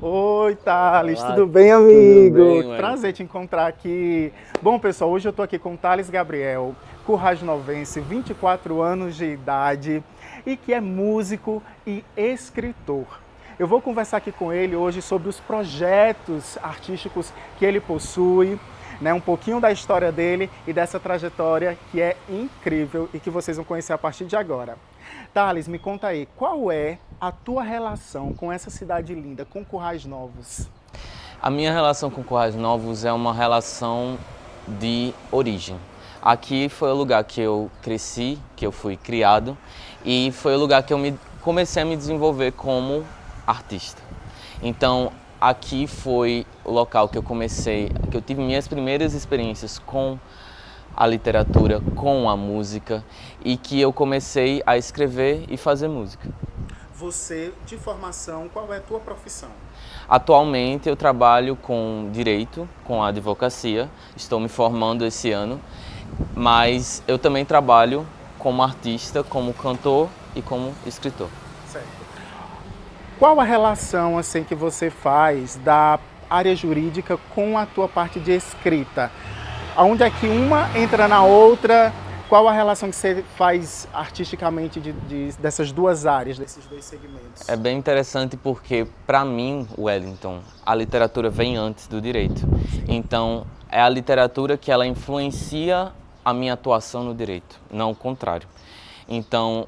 Oi, Thales, Olá, tudo bem, tudo amigo? bem, Que mano? prazer te encontrar aqui. Bom, pessoal, hoje eu tô aqui com Thales Gabriel, currajnovense, 24 anos de idade e que é músico e escritor. Eu vou conversar aqui com ele hoje sobre os projetos artísticos que ele possui, né, um pouquinho da história dele e dessa trajetória que é incrível e que vocês vão conhecer a partir de agora. Thales, me conta aí, qual é a tua relação com essa cidade linda, com Currais Novos? A minha relação com Currais Novos é uma relação de origem. Aqui foi o lugar que eu cresci, que eu fui criado, e foi o lugar que comecei a me desenvolver como artista. Então, aqui foi o local que eu tive minhas primeiras experiências com a literatura, com a música, e que eu comecei a escrever e fazer música. Você, de formação, qual é a tua profissão? Atualmente eu trabalho com direito, com advocacia, estou me formando esse ano, mas eu também trabalho como artista, como cantor e como escritor. Certo. Qual a relação assim que você faz da área jurídica com a tua parte de escrita? Onde é que uma entra na outra? Qual a relação que você faz artisticamente dessas duas áreas, desses dois segmentos? É bem interessante porque, para mim, Wellington, a literatura vem antes do direito. Então, é a literatura que ela influencia a minha atuação no direito, não o contrário. Então,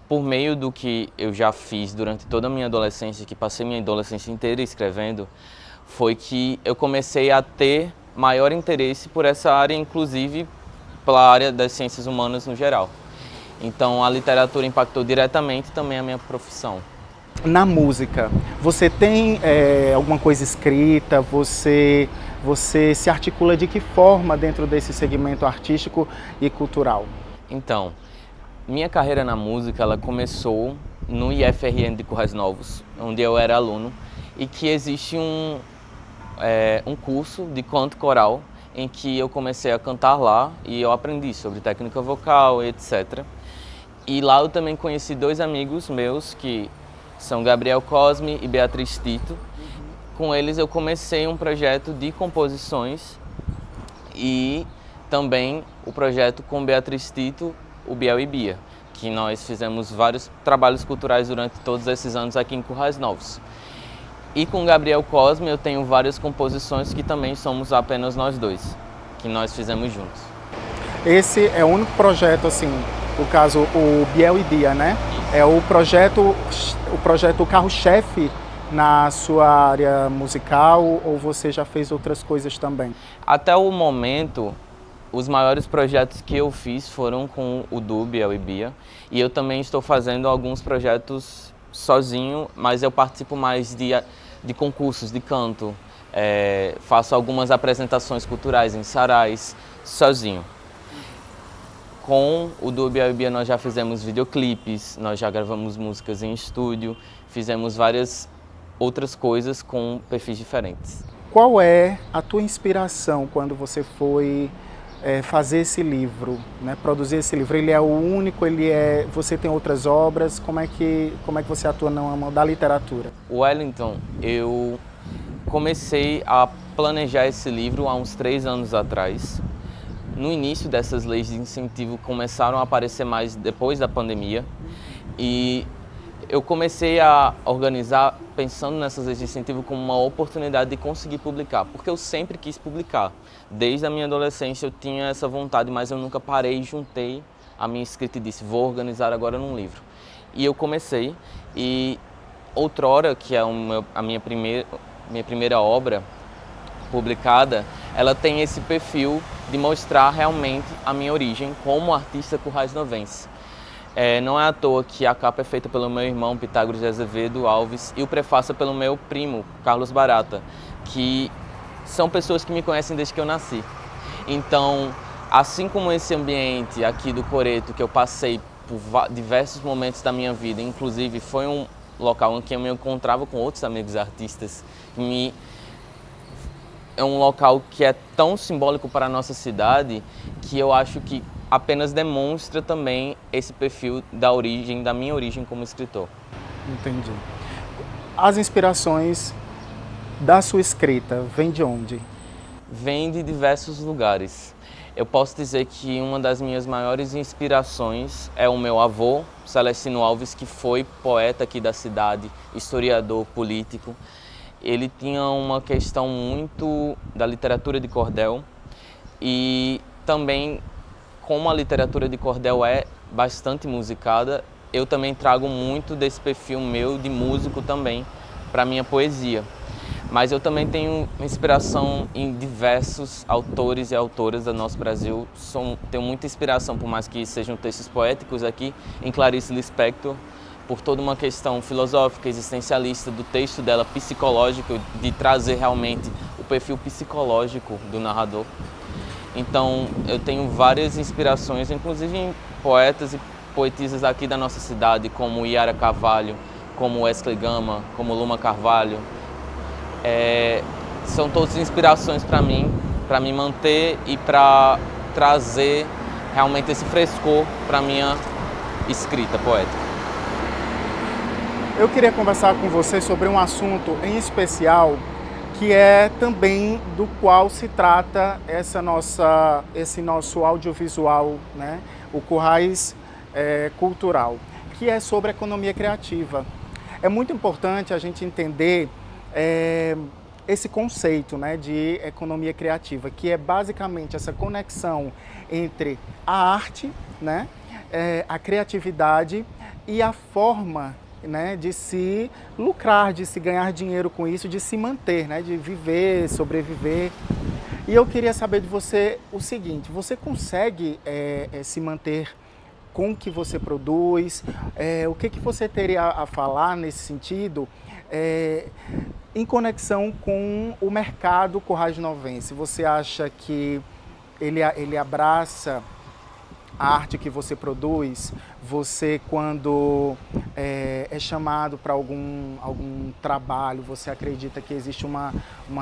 por meio do que eu já fiz durante toda a minha adolescência, que passei minha adolescência inteira escrevendo, foi que eu comecei a ter maior interesse por essa área, inclusive pela área das ciências humanas no geral. Então, a literatura impactou diretamente também a minha profissão. Na música, você tem alguma coisa escrita? Você se articula de que forma dentro desse segmento artístico e cultural? Então, minha carreira na música ela começou no IFRN de Currais Novos, onde eu era aluno, e que existe um curso de canto coral em que eu comecei a cantar lá e eu aprendi sobre técnica vocal, etc. E lá eu também conheci dois amigos meus que são Gabriel Cosme e Beatriz Tito. Com eles eu comecei um projeto de composições e também o projeto com Beatriz Tito, o Biel e Bia, que nós fizemos vários trabalhos culturais durante todos esses anos aqui em Currais Novos. E com Gabriel Cosme eu tenho várias composições que também somos apenas nós dois, que nós fizemos juntos. Esse é o único projeto, assim, no caso, o Biel e Bia, né? É o projeto carro-chefe na sua área musical ou você já fez outras coisas também? Até o momento, os maiores projetos que eu fiz foram com o Du, Biel e Bia, e eu também estou fazendo alguns projetos sozinho, mas eu participo mais de concursos de canto, faço algumas apresentações culturais em sarais, sozinho. Com o Du, Biel e Bia nós já fizemos videoclipes, nós já gravamos músicas em estúdio, fizemos várias outras coisas com perfis diferentes. Qual é a tua inspiração quando você foi fazer esse livro, né? Produzir esse livro? Ele é o único? Você tem outras obras? Como é que você atua no âmbito da literatura? Wellington, eu comecei a planejar esse livro há uns 3 anos atrás. No início dessas leis de incentivo começaram a aparecer mais depois da pandemia e eu comecei a organizar pensando nessas leis de incentivo como uma oportunidade de conseguir publicar, porque eu sempre quis publicar. Desde a minha adolescência eu tinha essa vontade, mas eu nunca parei e juntei a minha escrita e disse, vou organizar agora num livro. E eu comecei e outrora, que é a minha primeira obra publicada, ela tem esse perfil de mostrar realmente a minha origem como artista currais-novense. Não é à toa que a capa é feita pelo meu irmão Pitágoras de Azevedo Alves e o prefácio é pelo meu primo Carlos Barata, que são pessoas que me conhecem desde que eu nasci. Então, assim como esse ambiente aqui do Coreto, que eu passei por diversos momentos da minha vida, inclusive foi um local em que eu me encontrava com outros amigos artistas, é um local que é tão simbólico para a nossa cidade que eu acho que apenas demonstra também esse perfil da minha origem como escritor. Entendi. As inspirações da sua escrita vem de onde? Vem de diversos lugares. Eu posso dizer que uma das minhas maiores inspirações é o meu avô, Celestino Alves, que foi poeta aqui da cidade, historiador, político. Ele tinha uma questão muito da literatura de cordel e também, como a literatura de cordel é bastante musicada, eu também trago muito desse perfil meu de músico também para minha poesia. Mas eu também tenho inspiração em diversos autores e autoras do nosso Brasil. Tenho muita inspiração, por mais que sejam textos poéticos aqui, em Clarice Lispector, por toda uma questão filosófica, existencialista do texto dela, psicológico, de trazer realmente o perfil psicológico do narrador. Então, eu tenho várias inspirações, inclusive em poetas e poetisas aqui da nossa cidade, como Yara Carvalho, como Wesley Gama, como Luma Carvalho. São todas inspirações para mim manter e para trazer realmente esse frescor para minha escrita poética. Eu queria conversar com você sobre um assunto em especial que é também do qual se trata esse nosso audiovisual, né? O Currais Cultural, que é sobre a economia criativa. É muito importante a gente entender esse conceito, né, de economia criativa, que é basicamente essa conexão entre a arte, né, a criatividade e a forma, né, de se lucrar, de se ganhar dinheiro com isso, de se manter, né, de viver, sobreviver. E eu queria saber de você o seguinte: você consegue se manter com o que você produz? O que você teria a falar nesse sentido? Em conexão com o mercado currais-novense, você acha que ele abraça a arte que você produz? Você, quando é chamado para algum trabalho, você acredita que existe uma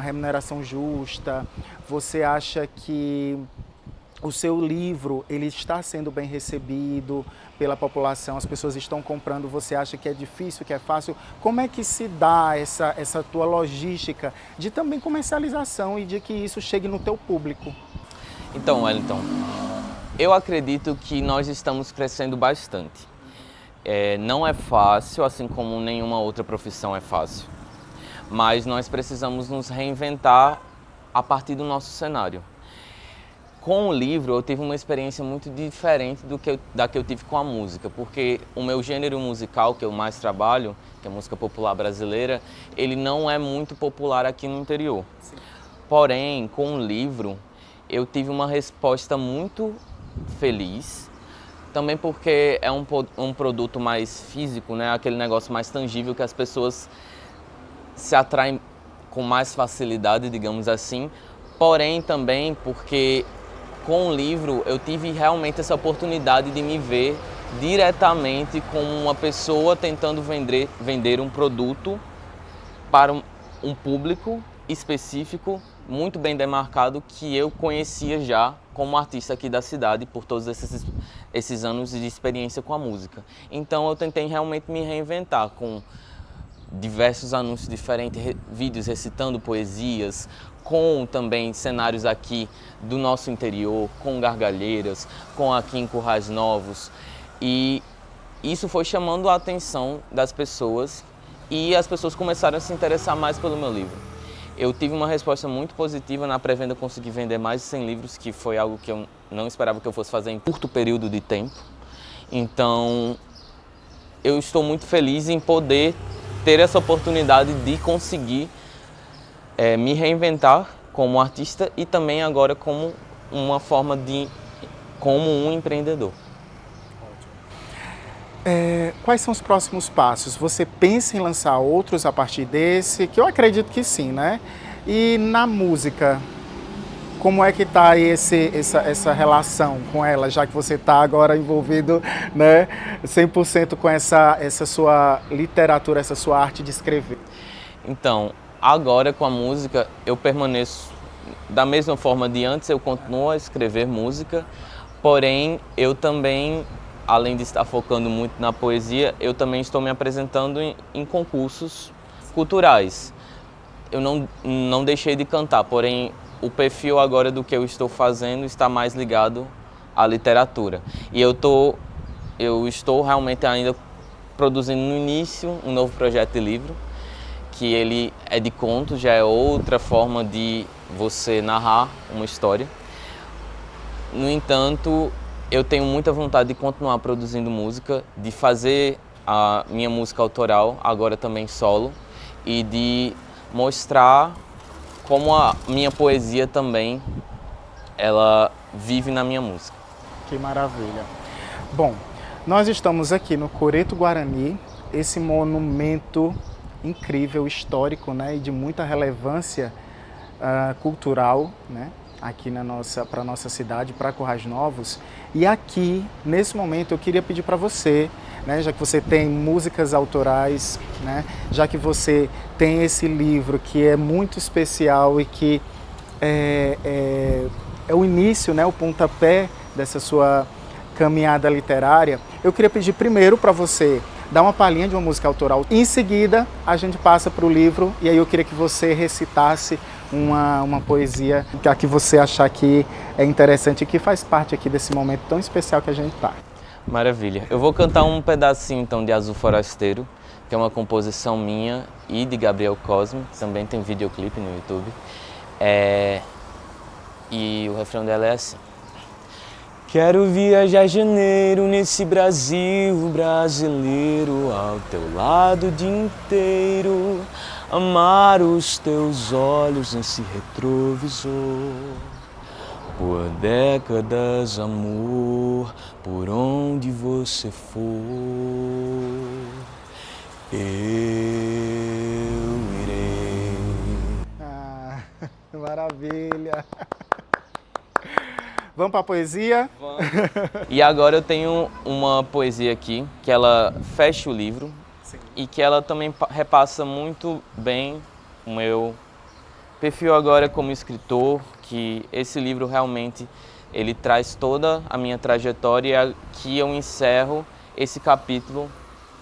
remuneração justa? Você acha que o seu livro ele está sendo bem recebido pela população? As pessoas estão comprando? Você acha que é difícil, que é fácil? Como é que se dá essa tua logística de também comercialização e de que isso chegue no teu público? Então, Wellington, eu acredito que nós estamos crescendo bastante. Não é fácil, assim como nenhuma outra profissão é fácil, mas nós precisamos nos reinventar a partir do nosso cenário. Com o livro, eu tive uma experiência muito diferente da que eu tive com a música, porque o meu gênero musical que eu mais trabalho, que é a música popular brasileira, ele não é muito popular aqui no interior. Sim. Porém, com o livro, eu tive uma resposta muito feliz, também porque é um produto mais físico, né? Aquele negócio mais tangível que as pessoas se atraem com mais facilidade, digamos assim, porém também porque com o livro, eu tive realmente essa oportunidade de me ver diretamente como uma pessoa tentando vender um produto para um público específico, muito bem demarcado, que eu conhecia já como artista aqui da cidade por todos esses anos de experiência com a música. Então eu tentei realmente me reinventar com diversos anúncios diferentes, vídeos recitando poesias, com também cenários aqui do nosso interior, com gargalheiras, com aqui em Currais Novos. E isso foi chamando a atenção das pessoas e as pessoas começaram a se interessar mais pelo meu livro. Eu tive uma resposta muito positiva na pré-venda, consegui vender mais de 100 livros, que foi algo que eu não esperava que eu fosse fazer em curto período de tempo. Então, eu estou muito feliz em poder ter essa oportunidade de conseguir me reinventar como artista e também agora como uma forma como um empreendedor. Quais são os próximos passos? Você pensa em lançar outros a partir desse? Que eu acredito que sim, né? E na música, como é que está aí essa relação com ela, já que você está agora envolvido, né, 100% com essa sua literatura, essa sua arte de escrever? Então, agora com a música eu permaneço da mesma forma de antes, eu continuo a escrever música, porém eu também, além de estar focando muito na poesia, eu também estou me apresentando em concursos culturais. eu não deixei de cantar, porém o perfil agora do que eu estou fazendo está mais ligado à literatura. E eu estou realmente ainda produzindo no início um novo projeto de livro, que ele é de contos, já é outra forma de você narrar uma história. No entanto, eu tenho muita vontade de continuar produzindo música, de fazer a minha música autoral, agora também solo, e de mostrar como a minha poesia também, ela vive na minha música. Que maravilha. Bom, nós estamos aqui no Coreto Guarani, esse monumento incrível, histórico, né, e de muita relevância cultural, né, aqui para a nossa cidade, para Currais Novos. E aqui, nesse momento, eu queria pedir para você, né, já que você tem músicas autorais, né, já que você tem esse livro que é muito especial e que é o início, né, o pontapé dessa sua caminhada literária, eu queria pedir primeiro para você dar uma palhinha de uma música autoral. Em seguida, a gente passa para o livro e aí eu queria que você recitasse uma poesia que você achar que é interessante e que faz parte aqui desse momento tão especial que a gente está. Maravilha. Eu vou cantar um pedacinho então de Azul Forasteiro, que é uma composição minha e de Gabriel Cosme, também tem videoclipe no YouTube. E o refrão dela é assim. Quero viajar janeiro nesse Brasil brasileiro, ao teu lado o dia inteiro, amar os teus olhos nesse retrovisor. Por décadas, amor, por onde você for, eu irei. Ah, maravilha! Vamos para a poesia? Vamos. E agora eu tenho uma poesia aqui, que ela fecha o livro. Sim. E que ela também repassa muito bem o meu perfil agora como escritor, que esse livro realmente ele traz toda a minha trajetória, que eu encerro esse capítulo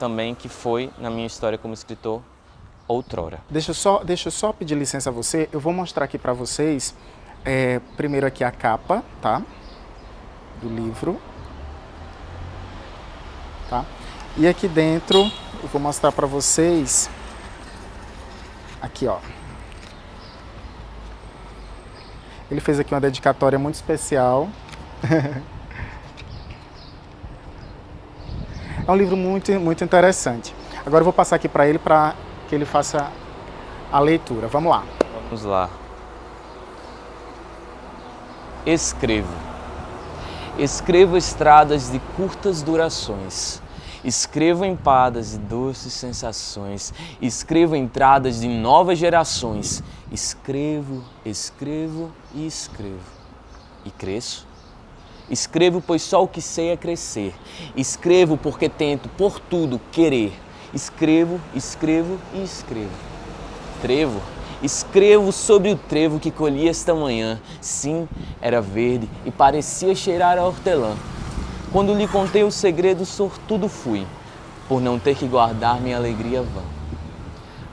também que foi na minha história como escritor outrora. Deixa eu só pedir licença a você, eu vou mostrar aqui para vocês. Primeiro aqui a capa, tá? Do livro. Tá? E aqui dentro, eu vou mostrar para vocês. Aqui, ó. Ele fez aqui uma dedicatória muito especial. É um livro muito, muito interessante. Agora eu vou passar aqui para que ele faça a leitura. Vamos lá. Vamos lá. Escrevo. Escrevo estradas de curtas durações. Escrevo empadas de doces sensações. Escrevo entradas de novas gerações. Escrevo, escrevo e escrevo. E cresço. Escrevo, pois só o que sei é crescer. Escrevo porque tento por tudo querer. Escrevo, escrevo e escrevo. Trevo. Escrevo sobre o trevo que colhi esta manhã. Sim, era verde e parecia cheirar a hortelã. Quando lhe contei o segredo, sortudo fui, por não ter que guardar minha alegria vã.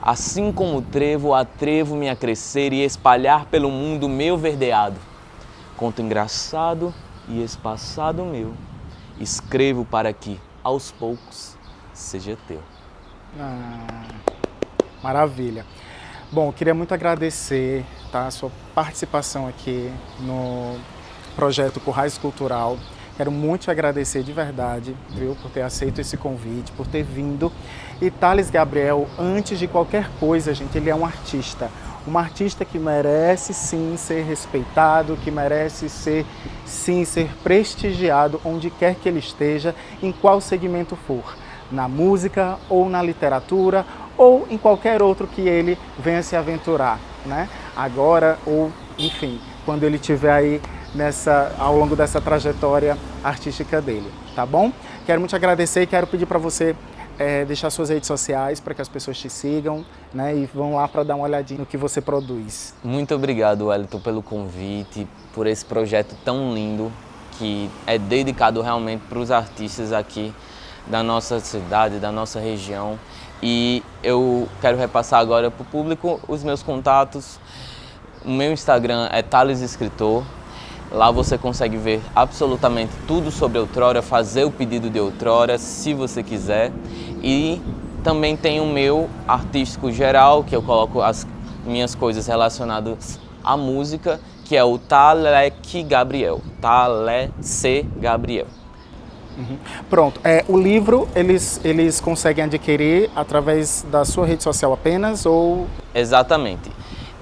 Assim como o trevo, atrevo-me a crescer e espalhar pelo mundo meu verdeado. Conto engraçado e espaçado meu. Escrevo para que, aos poucos, seja teu. Maravilha. Bom, eu queria muito agradecer, tá, a sua participação aqui no projeto Currais Cultural. Quero muito te agradecer de verdade, viu, por ter aceito esse convite, por ter vindo. E Thales Gabriel, antes de qualquer coisa, gente, ele é um artista que merece sim ser respeitado, que merece ser prestigiado onde quer que ele esteja, em qual segmento for, na música ou na literatura ou em qualquer outro que ele venha se aventurar, né? Agora ou, enfim, quando ele estiver aí ao longo dessa trajetória artística dele, tá bom? Quero muito te agradecer e quero pedir para você deixar suas redes sociais para que as pessoas te sigam, né, e vão lá para dar uma olhadinha no que você produz. Muito obrigado, Wellington, pelo convite, por esse projeto tão lindo que é dedicado realmente para os artistas aqui da nossa cidade, da nossa região. E eu quero repassar agora para o público os meus contatos. O meu Instagram é Thales Escritor. Lá você consegue ver absolutamente tudo sobre outrora, fazer o pedido de outrora, se você quiser. E também tem o meu artístico geral, que eu coloco as minhas coisas relacionadas à música, que é o Talec Gabriel. Talec Gabriel. Pronto. O livro, eles conseguem adquirir através da sua rede social apenas ou... Exatamente.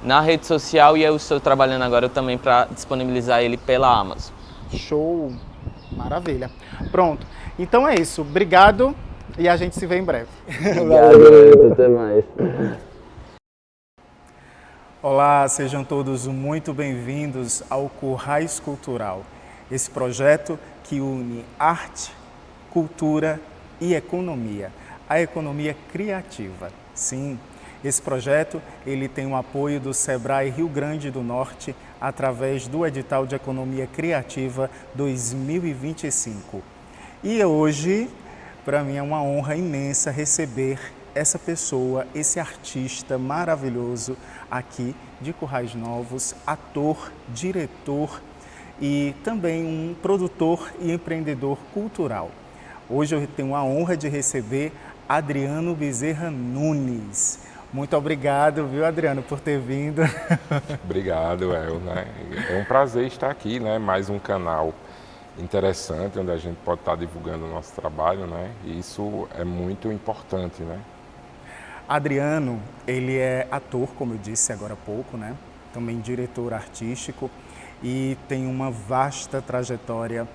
Na rede social, e eu estou trabalhando agora também para disponibilizar ele pela Amazon. Show! Maravilha. Pronto. Então é isso. Obrigado e a gente se vê em breve. Obrigado, até mais. Olá, sejam todos muito bem-vindos ao Currais Cultural. Esse projeto que une arte, cultura e economia. A economia criativa. Sim, esse projeto ele tem o apoio do Sebrae Rio Grande do Norte através do edital de Economia Criativa 2025. E hoje, para mim é uma honra imensa receber essa pessoa, esse artista maravilhoso aqui de Currais Novos, ator, diretor e também um produtor e empreendedor cultural. Hoje eu tenho a honra de receber Adriano Bezerra Nunes. Muito obrigado, viu, Adriano, por ter vindo. Obrigado, né? É um prazer estar aqui, né? Mais um canal interessante, onde a gente pode estar divulgando o nosso trabalho, né? E isso é muito importante, né? Adriano, ele é ator, como eu disse agora há pouco, né? Também diretor artístico e tem uma vasta trajetória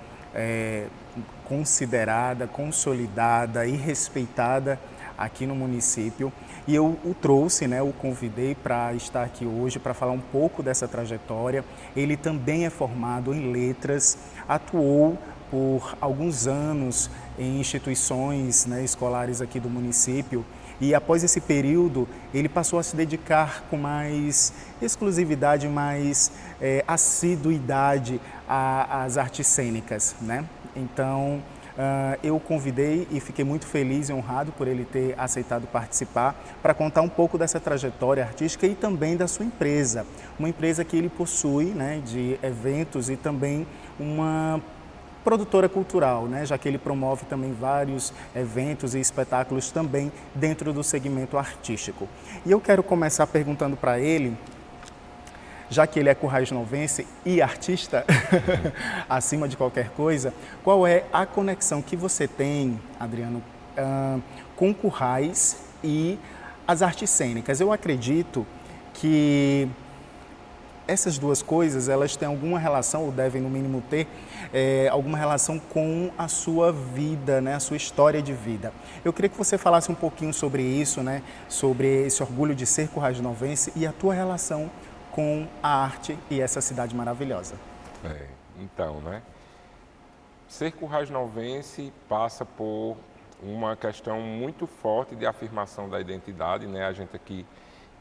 considerada, consolidada e respeitada aqui no município. E eu o trouxe, né, o convidei para estar aqui hoje para falar um pouco dessa trajetória. Ele também é formado em letras, atuou por alguns anos em instituições, né, escolares aqui do município. E após esse período, ele passou a se dedicar com mais exclusividade, mais assiduidade às artes cênicas, né? Então, eu o convidei e fiquei muito feliz e honrado por ele ter aceitado participar para contar um pouco dessa trajetória artística e também da sua empresa. Uma empresa que ele possui, né, de eventos e também uma produtora cultural, né, já que ele promove também vários eventos e espetáculos também dentro do segmento artístico. E eu quero começar perguntando para ele, já que ele é currais-novense e artista, acima de qualquer coisa, qual é a conexão que você tem, Adriano, com Currais e as artes cênicas? Eu acredito que essas duas coisas, elas têm alguma relação, ou devem no mínimo ter, alguma relação com a sua vida, né, a sua história de vida. Eu queria que você falasse um pouquinho sobre isso, né, sobre esse orgulho de ser currais-novense e a tua relação com a arte e essa cidade maravilhosa. Então, né, ser currais-novense passa por uma questão muito forte de afirmação da identidade, né, a gente aqui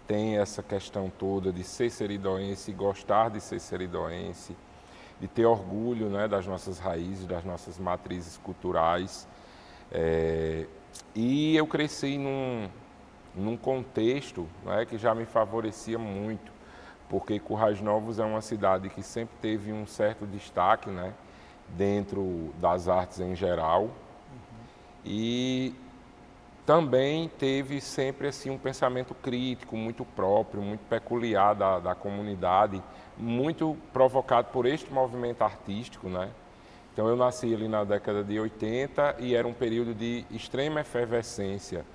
tem essa questão toda de ser seridoense, gostar de ser seridoense, de ter orgulho, né, das nossas raízes, das nossas matrizes culturais. E eu cresci num contexto, né, que já me favorecia muito, porque Currais Novos é uma cidade que sempre teve um certo destaque, né, dentro das artes em geral. E também teve sempre assim, um pensamento crítico, muito próprio, muito peculiar da comunidade, muito provocado por este movimento artístico, né? Então eu nasci ali na década de 80 e era um período de extrema efervescência,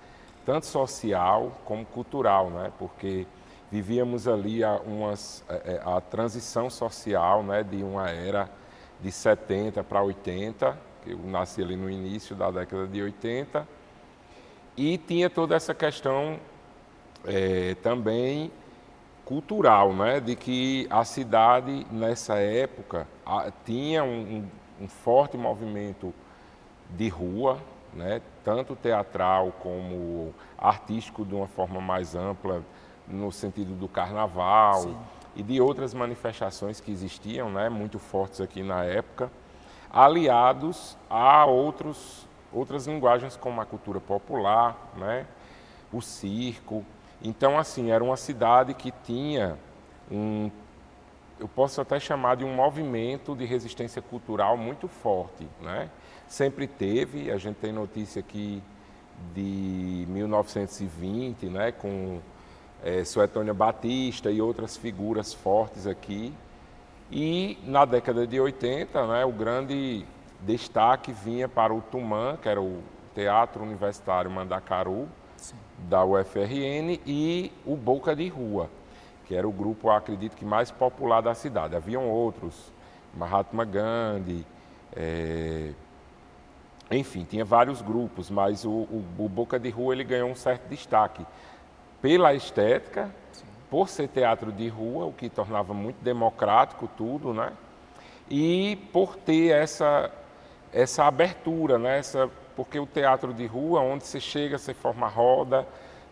tanto social como cultural, né? Porque vivíamos ali a transição social, né? De uma era de 70 para 80, eu nasci ali no início da década de 80, e tinha toda essa questão também cultural, né? De que a cidade, nessa época, tinha um forte movimento de rua, né? Tanto teatral como artístico de uma forma mais ampla, no sentido do carnaval. Sim. E de outras manifestações que existiam, né? Muito fortes aqui na época, aliados a outras linguagens como a cultura popular, né? o circo. Então, assim, era uma cidade que tinha eu posso até chamar de um movimento de resistência cultural muito forte, né? Sempre teve, a gente tem notícia aqui de 1920, né, com Suetônia Batista e outras figuras fortes aqui. E na década de 80, né, o grande destaque vinha para o Tumã, que era o Teatro Universitário Mandacaru, sim, da UFRN, e o Boca de Rua, que era o grupo, acredito que mais popular da cidade. Haviam outros, Mahatma Gandhi, enfim, tinha vários grupos, mas o Boca de Rua ele ganhou um certo destaque pela estética, sim, por ser teatro de rua, o que tornava muito democrático tudo, né? E por ter essa abertura, né? Porque o teatro de rua, onde você chega, você forma roda,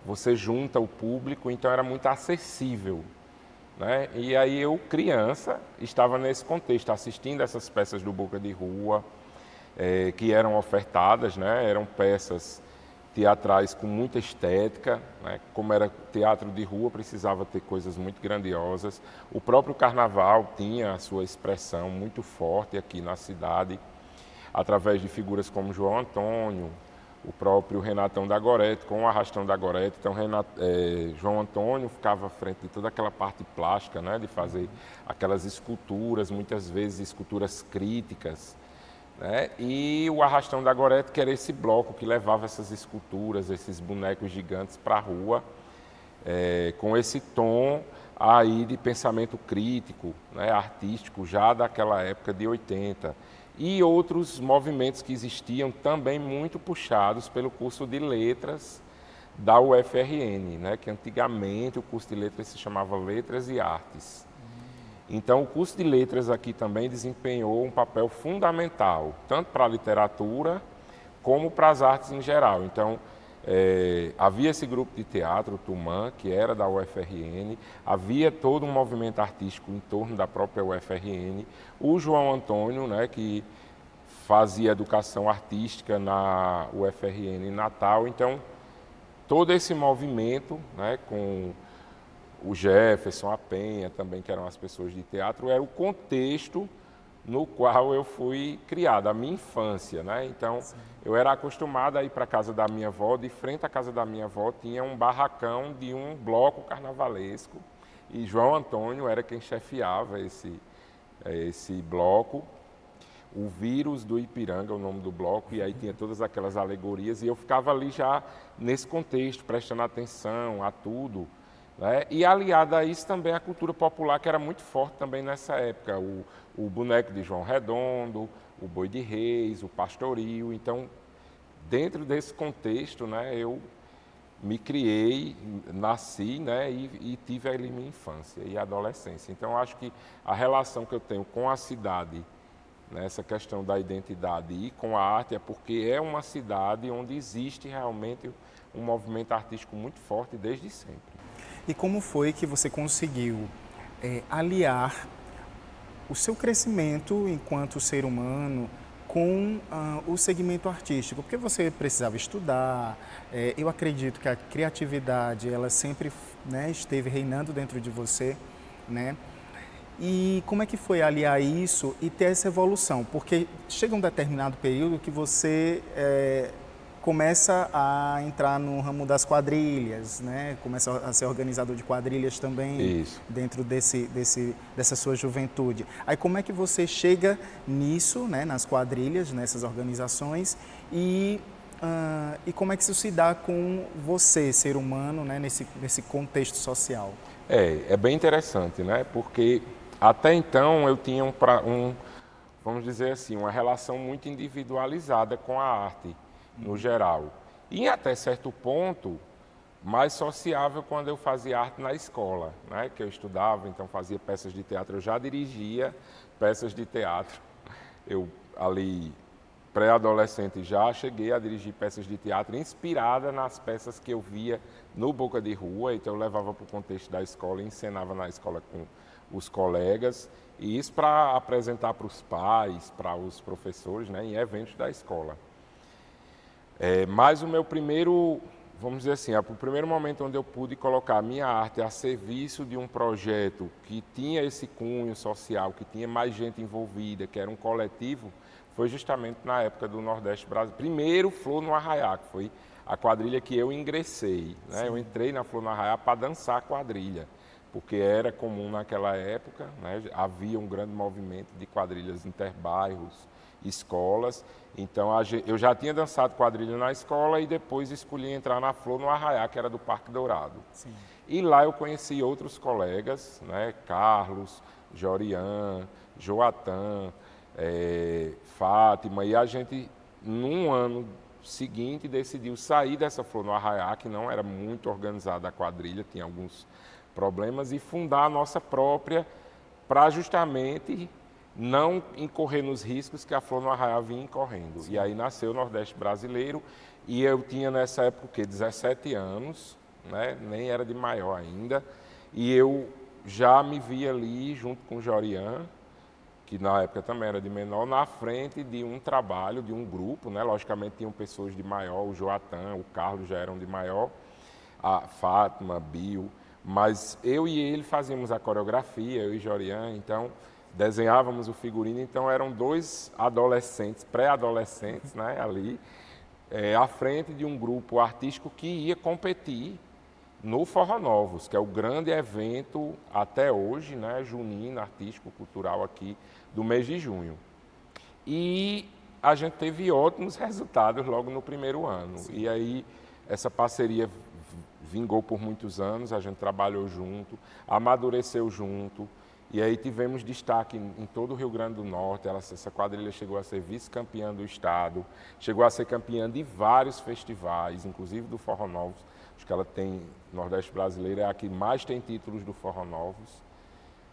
você junta o público, então era muito acessível, né? E aí eu, criança, estava nesse contexto, assistindo essas peças do Boca de Rua, que eram ofertadas, né? Eram peças teatrais com muita estética, né? Como era teatro de rua, precisava ter coisas muito grandiosas. O próprio carnaval tinha a sua expressão muito forte aqui na cidade, através de figuras como João Antônio, o próprio Renatão da Gorete, com o Arrastão da Gorete. Então, João Antônio ficava à frente de toda aquela parte plástica, né? De fazer aquelas esculturas, muitas vezes esculturas críticas, né? E o Arrastão da Gorete, que era esse bloco que levava essas esculturas, esses bonecos gigantes para a rua, com esse tom aí de pensamento crítico, né, artístico, já daquela época de 80. E outros movimentos que existiam também muito puxados pelo curso de letras da UFRN, né, que antigamente o curso de letras se chamava Letras e Artes. Então, o curso de letras aqui também desempenhou um papel fundamental, tanto para a literatura como para as artes em geral. Então, havia esse grupo de teatro, o Tumã, que era da UFRN, havia todo um movimento artístico em torno da própria UFRN, o João Antônio, né, que fazia educação artística na UFRN em Natal. Então, todo esse movimento, né, com o Jefferson, a Penha também, que eram as pessoas de teatro, era o contexto no qual eu fui criado, a minha infância, né? Então, sim, eu era acostumado a ir para a casa da minha avó, de frente à casa da minha avó tinha um barracão de um bloco carnavalesco, e João Antônio era quem chefiava esse bloco. O Vírus do Ipiranga, o nome do bloco, e aí tinha todas aquelas alegorias, e eu ficava ali já nesse contexto, prestando atenção a tudo, né? E aliado a isso também a cultura popular, que era muito forte também nessa época, o boneco de João Redondo, o Boi de Reis, o Pastoril. Então, dentro desse contexto, né, eu me criei, nasci, né, e tive ali minha infância e adolescência. Então, eu acho que a relação que eu tenho com a cidade, nessa questão da identidade e com a arte, é porque é uma cidade onde existe realmente um movimento artístico muito forte desde sempre. E como foi que você conseguiu aliar o seu crescimento enquanto ser humano com o segmento artístico? Porque você precisava estudar, eu acredito que a criatividade ela sempre, né, esteve reinando dentro de você, né? E como é que foi aliar isso e ter essa evolução? Porque chega um determinado período que você começa a entrar no ramo das quadrilhas, né? Começa a ser organizador de quadrilhas também. Isso. Dentro dessa sua juventude. Aí como é que você chega nisso, né? Nas quadrilhas, nessas organizações, e como é que isso se dá com você, ser humano, né? Nesse contexto social? É bem interessante, né? Porque até então eu tinha vamos dizer assim, uma relação muito individualizada com a arte, no geral. E até certo ponto, mais sociável quando eu fazia arte na escola, né? Que eu estudava, então fazia peças de teatro, eu já dirigia peças de teatro. Eu ali, pré-adolescente, já cheguei a dirigir peças de teatro inspirada nas peças que eu via no Boca de Rua, então eu levava para o contexto da escola e encenava na escola com os colegas, e isso para apresentar para os pais, para os professores, né, em eventos da escola. Mas o meu primeiro, vamos dizer assim, o primeiro momento onde eu pude colocar a minha arte a serviço de um projeto que tinha esse cunho social, que tinha mais gente envolvida, que era um coletivo, foi justamente na época do Nordeste Brasil. Primeiro, Flor no Arraiá, que foi a quadrilha que eu ingressei. Né? Eu entrei na Flor no Arraiá para dançar quadrilha, porque era comum naquela época, né? Havia um grande movimento de quadrilhas interbairros, escolas. Então eu já tinha dançado quadrilha na escola e depois escolhi entrar na Flor no Arraiá, que era do Parque Dourado. Sim. E lá eu conheci outros colegas, né? Carlos, Jorian, Joatan, Fátima, e a gente, num ano seguinte, decidiu sair dessa Flor no Arraiá, que não era muito organizada a quadrilha, tinha alguns problemas, e fundar a nossa própria, para justamente não incorrer nos riscos que a Flor no Arraiá vinha incorrendo. Sim. E aí nasceu o Nordeste Brasileiro, e eu tinha nessa época o quê? 17 anos, né? Nem era de maior ainda, e eu já me vi ali junto com o Jorian, que na época também era de menor, na frente de um trabalho, de um grupo, né? Logicamente tinham pessoas de maior, o Joatan, o Carlos já eram de maior, a Fátima, Bill, mas eu e ele fazíamos a coreografia, eu e Jorian, então desenhávamos o figurino, então eram dois adolescentes, pré-adolescentes, né, ali, à frente de um grupo artístico que ia competir no Forró Novos, que é o grande evento até hoje, né, junino, artístico, cultural aqui do mês de junho. E a gente teve ótimos resultados logo no primeiro ano. Sim. E aí essa parceria vingou por muitos anos, a gente trabalhou junto, amadureceu junto, e aí tivemos destaque em todo o Rio Grande do Norte. Essa quadrilha chegou a ser vice-campeã do estado, chegou a ser campeã de vários festivais, inclusive do Forró Novos. Acho que ela tem, Nordeste Brasileiro é a que mais tem títulos do Forró Novos,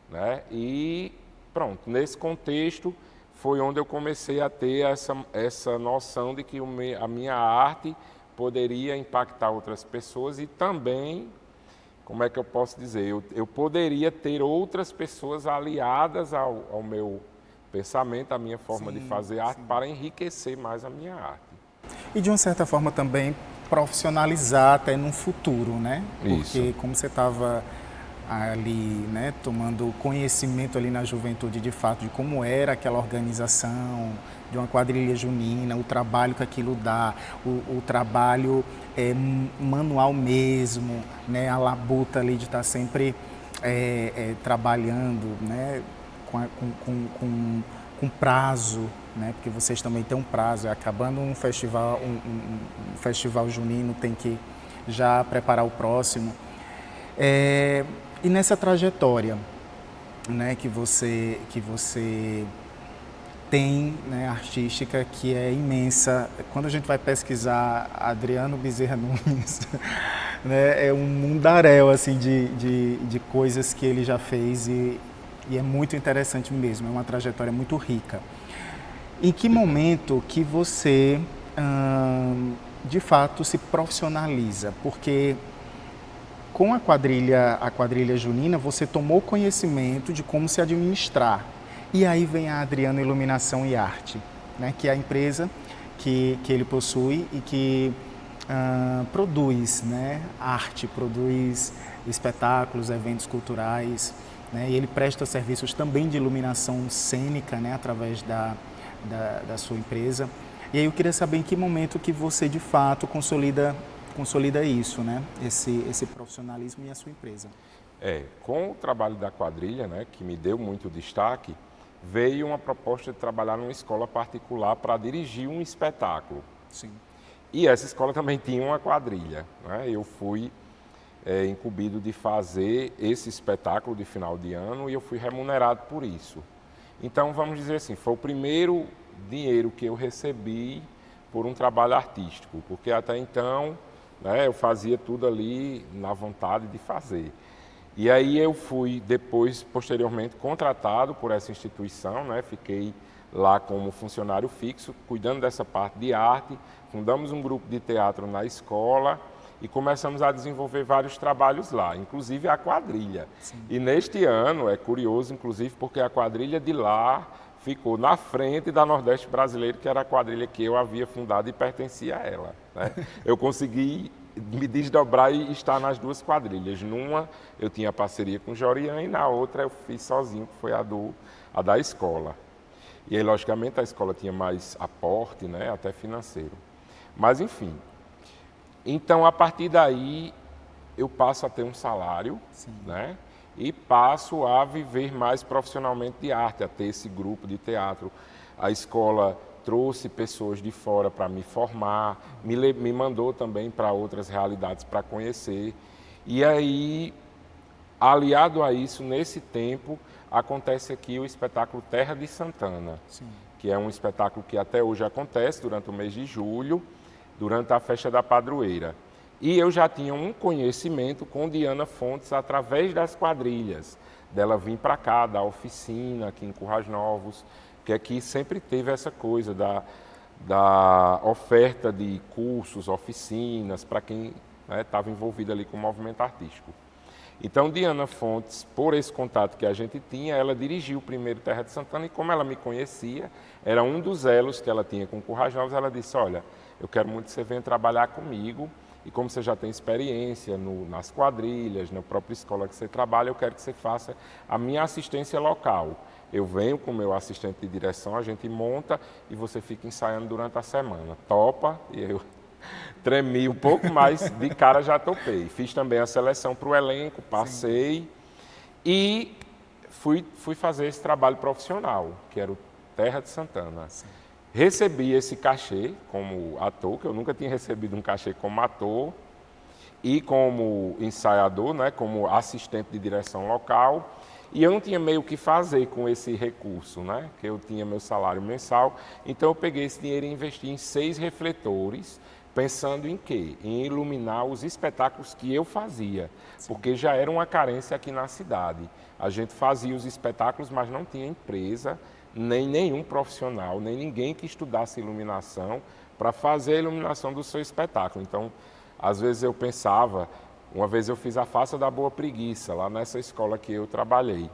né? E pronto, nesse contexto foi onde eu comecei a ter essa noção de que a minha arte poderia impactar outras pessoas e também, como é que eu posso dizer, eu poderia ter outras pessoas aliadas ao meu pensamento, à minha forma de fazer arte, para enriquecer mais a minha arte. E de uma certa forma também profissionalizar até no futuro, né? Isso. Porque como você estava ali, né, tomando conhecimento ali na juventude de fato de como era aquela organização de uma quadrilha junina, o trabalho que aquilo dá, o trabalho manual mesmo, né, a labuta ali de estar sempre trabalhando, né, com prazo, né, porque vocês também têm um prazo, acabando um festival junino, tem que já preparar o próximo. E nessa trajetória, né, que você tem, né, artística, que é imensa, quando a gente vai pesquisar Adriano Bezerra Nunes, né, é um mundaréu assim, de coisas que ele já fez e é muito interessante mesmo, é uma trajetória muito rica. Em que momento que você, de fato, se profissionaliza? Porque com a quadrilha junina, você tomou conhecimento de como se administrar. E aí vem a Adriano Iluminação e Arte, né, que é a empresa que ele possui e que produz, né, arte, produz espetáculos, eventos culturais, né, e ele presta serviços também de iluminação cênica, né, através da sua empresa. E aí eu queria saber em que momento que você, de fato, consolida isso, né? Esse profissionalismo e a sua empresa. Com o trabalho da quadrilha, né, que me deu muito destaque, veio uma proposta de trabalhar numa escola particular para dirigir um espetáculo. Sim. E essa escola também tinha uma quadrilha, né? Eu fui incumbido de fazer esse espetáculo de final de ano e eu fui remunerado por isso. Então, vamos dizer assim, foi o primeiro dinheiro que eu recebi por um trabalho artístico, porque até então, né, eu fazia tudo ali na vontade de fazer. E aí eu fui depois, posteriormente, contratado por essa instituição, né, fiquei lá como funcionário fixo, cuidando dessa parte de arte, fundamos um grupo de teatro na escola e começamos a desenvolver vários trabalhos lá, inclusive a quadrilha. Sim. E neste ano, é curioso, inclusive, porque a quadrilha de lá ficou na frente da Nordeste Brasileiro, que era a quadrilha que eu havia fundado e pertencia a ela, né? Eu consegui me desdobrar e estar nas duas quadrilhas. Numa eu tinha parceria com o Jorian e na outra eu fiz sozinho, que foi a da escola. E aí, logicamente, a escola tinha mais aporte, né, até financeiro. Mas, enfim. Então, a partir daí, eu passo a ter um salário, né, e passo a viver mais profissionalmente de arte, a ter esse grupo de teatro. A escola trouxe pessoas de fora para me formar, me mandou também para outras realidades para conhecer. E aí, aliado a isso, nesse tempo, acontece aqui o espetáculo Terra de Santana, que é um espetáculo que até hoje acontece durante o mês de julho, durante a festa da padroeira. E eu já tinha um conhecimento com Diana Fontes através das quadrilhas, dela vir para cá, da oficina aqui em Currais Novos, que aqui sempre teve essa coisa da oferta de cursos, oficinas, para quem estava envolvido ali com o movimento artístico. Então, Diana Fontes, por esse contato que a gente tinha, ela dirigiu o primeiro Terra de Santana e como ela me conhecia, era um dos elos que ela tinha com Currais Novos, ela disse, olha, eu quero muito que você venha trabalhar comigo e como você já tem experiência nas quadrilhas, na própria escola que você trabalha, eu quero que você faça a minha assistência local. Eu venho com o meu assistente de direção, a gente monta e você fica ensaiando durante a semana. Topa? E eu tremi um pouco, mas de cara já topei. Fiz também a seleção para o elenco, passei e fui fazer esse trabalho profissional, que era o Terra de Santana. Recebi esse cachê como ator, que eu nunca tinha recebido um cachê como ator, e como ensaiador, né, como assistente de direção local. E eu não tinha meio o que fazer com esse recurso, né, que eu tinha meu salário mensal. Então eu peguei esse dinheiro e investi em 6 refletores, pensando em quê? Em iluminar os espetáculos que eu fazia, porque já era uma carência aqui na cidade. A gente fazia os espetáculos, mas não tinha empresa, nem nenhum profissional, nem ninguém que estudasse iluminação para fazer a iluminação do seu espetáculo. Então, às vezes eu pensava, uma vez eu fiz a Face da Boa Preguiça, lá nessa escola que eu trabalhei.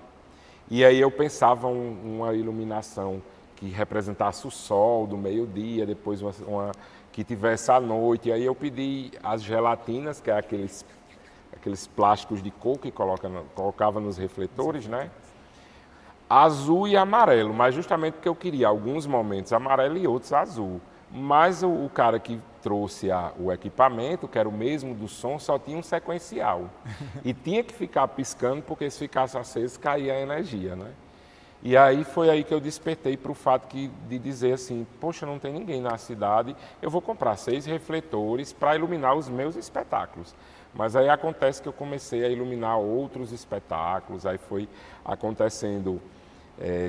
E aí eu pensava uma iluminação que representasse o sol do meio-dia, depois uma que tivesse à noite. E aí eu pedi as gelatinas, que é aqueles plásticos de cor que colocava nos refletores, né? Azul e amarelo, mas justamente porque eu queria alguns momentos amarelo e outros azul. Mas o cara que trouxe o equipamento, que era o mesmo do som, só tinha um sequencial. E tinha que ficar piscando, porque se ficasse aceso, caía a energia, né? E aí foi aí que eu despertei para o fato de dizer assim, poxa, não tem ninguém na cidade, eu vou comprar 6 refletores para iluminar os meus espetáculos. Mas aí acontece que eu comecei a iluminar outros espetáculos, aí foi acontecendo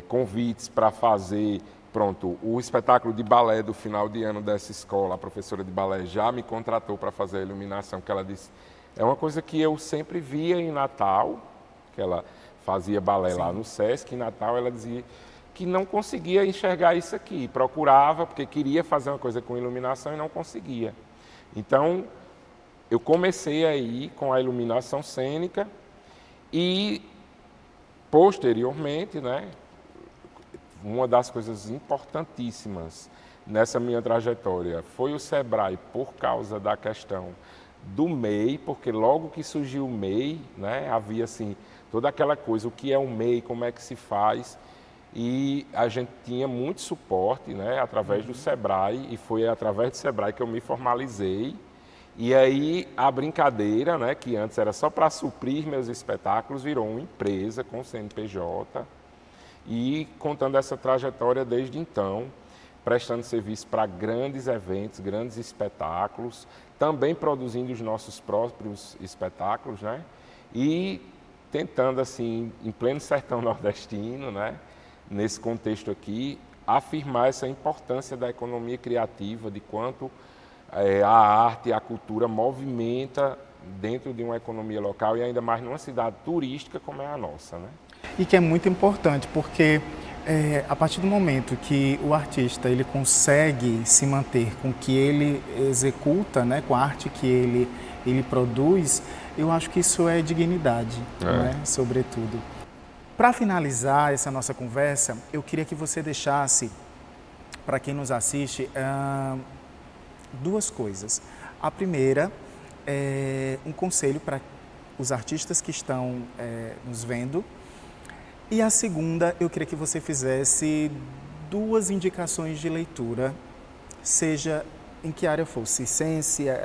convites para fazer, pronto, o espetáculo de balé do final de ano dessa escola, a professora de balé já me contratou para fazer a iluminação, que ela disse, é uma coisa que eu sempre via em Natal, que ela fazia balé lá no Sesc, em Natal ela dizia que não conseguia enxergar isso aqui, procurava, porque queria fazer uma coisa com iluminação e não conseguia. Então, eu comecei aí com a iluminação cênica e, posteriormente, né, uma das coisas importantíssimas nessa minha trajetória foi o Sebrae por causa da questão do MEI, porque logo que surgiu o MEI, né, havia assim, toda aquela coisa, o que é o MEI, como é que se faz, e a gente tinha muito suporte, né, através do Sebrae, e foi através do Sebrae que eu me formalizei. E aí a brincadeira, né, que antes era só para suprir meus espetáculos, virou uma empresa com CNPJ e contando essa trajetória desde então, prestando serviço para grandes eventos, grandes espetáculos, também produzindo os nossos próprios espetáculos, né, e tentando assim, em pleno sertão nordestino, né, nesse contexto aqui, afirmar essa importância da economia criativa, de quanto a arte e a cultura movimenta dentro de uma economia local e ainda mais numa cidade turística como é a nossa, né? E que é muito importante, porque a partir do momento que o artista ele consegue se manter com o que ele executa, né, com a arte que ele produz, eu acho que isso é dignidade, né, sobretudo. Para finalizar essa nossa conversa, eu queria que você deixasse, para quem nos assiste, 2 coisas. A primeira um conselho para os artistas que estão nos vendo. E a segunda, eu queria que você fizesse 2 indicações de leitura, seja em que área fosse, ciência,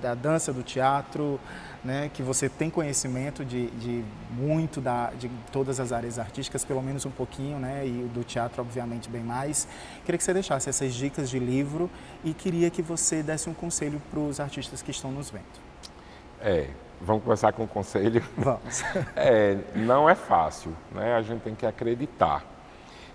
da dança, do teatro, né, que você tem conhecimento de todas as áreas artísticas, pelo menos um pouquinho, né, e do teatro, obviamente, bem mais. Queria que você deixasse essas dicas de livro e queria que você desse um conselho para os artistas que estão nos vendo. Vamos começar com o conselho? Vamos. Não é fácil, né? A gente tem que acreditar.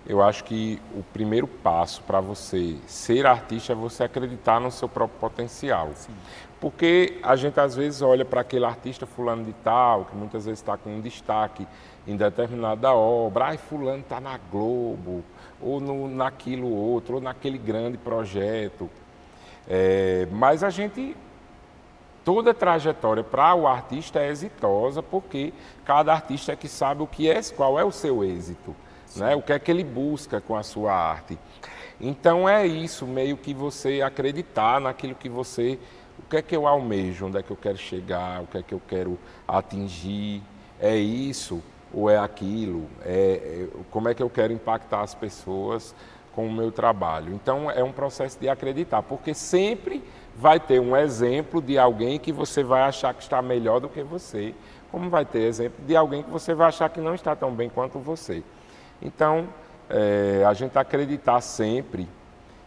Eu acho que o primeiro passo para você ser artista é você acreditar no seu próprio potencial. Sim. Porque a gente às vezes olha para aquele artista fulano de tal, que muitas vezes está com um destaque em determinada obra, fulano está na Globo, ou naquilo outro, ou naquele grande projeto. Mas toda trajetória para o artista é exitosa, porque cada artista é que sabe qual é o seu êxito, né? O que é que ele busca com a sua arte. Então é isso, meio que você acreditar naquilo que o que é que eu almejo, onde é que eu quero chegar, o que é que eu quero atingir, é isso ou é aquilo, como é que eu quero impactar as pessoas com o meu trabalho. Então é um processo de acreditar, porque sempre vai ter um exemplo de alguém que você vai achar que está melhor do que você, como vai ter exemplo de alguém que você vai achar que não está tão bem quanto você. Então, a gente acreditar sempre,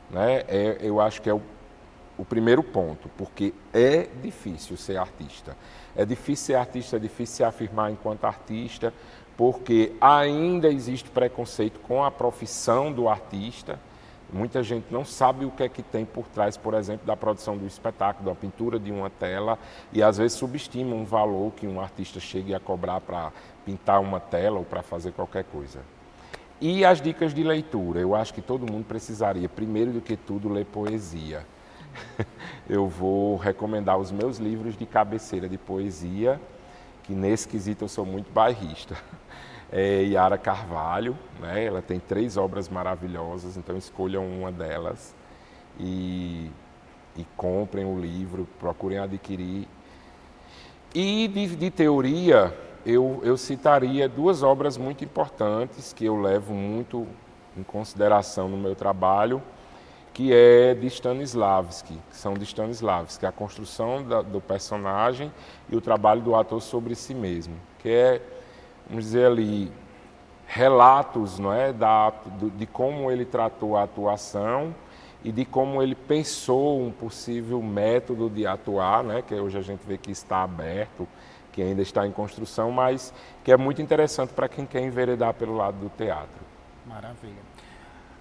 né, eu acho que é o primeiro ponto, porque é difícil ser artista. É difícil ser artista, é difícil se afirmar enquanto artista, porque ainda existe preconceito com a profissão do artista. Muita gente não sabe o que é que tem por trás, por exemplo, da produção do espetáculo, da pintura de uma tela, e às vezes subestima um valor que um artista chegue a cobrar para pintar uma tela ou para fazer qualquer coisa. E as dicas de leitura, eu acho que todo mundo precisaria, primeiro do que tudo, ler poesia. Eu vou recomendar os meus livros de cabeceira de poesia, que nesse quesito eu sou muito bairrista. Yara Carvalho, né? Ela tem 3 obras maravilhosas, então escolham uma delas e comprem o livro, procurem adquirir. E de teoria, eu citaria 2 obras muito importantes que eu levo muito em consideração no meu trabalho, que é de Stanislavski, a construção do personagem e o trabalho do ator sobre si mesmo, que é, vamos dizer ali, relatos, não é, de como ele tratou a atuação e de como ele pensou um possível método de atuar, né, que hoje a gente vê que está aberto, que ainda está em construção, mas que é muito interessante para quem quer enveredar pelo lado do teatro. Maravilha.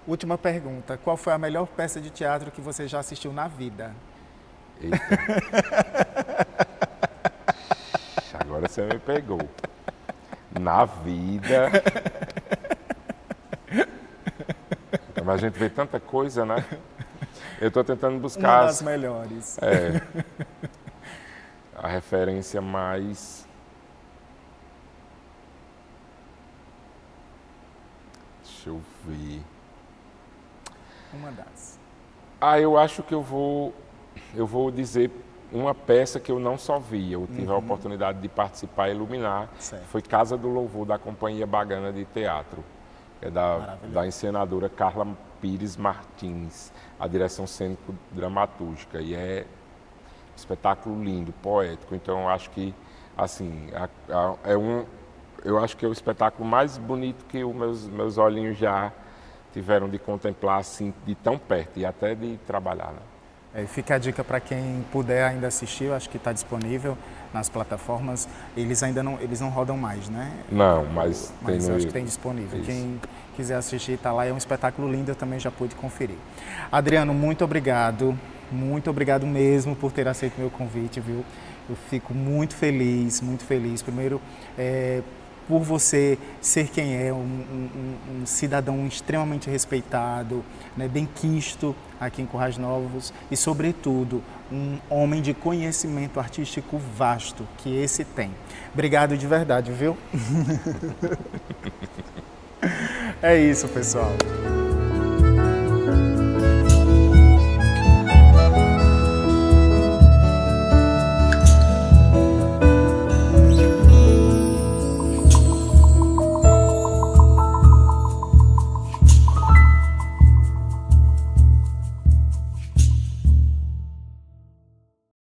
Última pergunta, qual foi a melhor peça de teatro que você já assistiu na vida? Eita. Agora você me pegou. Na vida. Mas a gente vê tanta coisa, né? Eu estou tentando buscar... Uma das melhores. A referência mais... Deixa eu ver... Uma das. Eu acho que eu vou dizer uma peça que eu não só vi, eu tive a oportunidade de participar e iluminar, foi Casa do Louvor, da Companhia Bagana de Teatro, é da encenadora Carla Pires Martins, a direção cênico-dramatúrgica, e é um espetáculo lindo, poético, então eu acho que, assim, eu acho que é o espetáculo mais bonito que os meus olhinhos já tiveram de contemplar assim, de tão perto e até de trabalhar. Né? Fica a dica para quem puder ainda assistir, eu acho que está disponível nas plataformas. Eles não rodam mais, né? Não, mas tem eu acho que tem disponível. Isso. Quem quiser assistir está lá, é um espetáculo lindo, eu também já pude conferir. Adriano, muito obrigado mesmo por ter aceito o meu convite, viu? Eu fico muito feliz. Primeiro, por você ser quem é, um cidadão extremamente respeitado, né, benquisto aqui em Currais Novos e, sobretudo, um homem de conhecimento artístico vasto, que esse tem. Obrigado de verdade, viu? É isso, pessoal.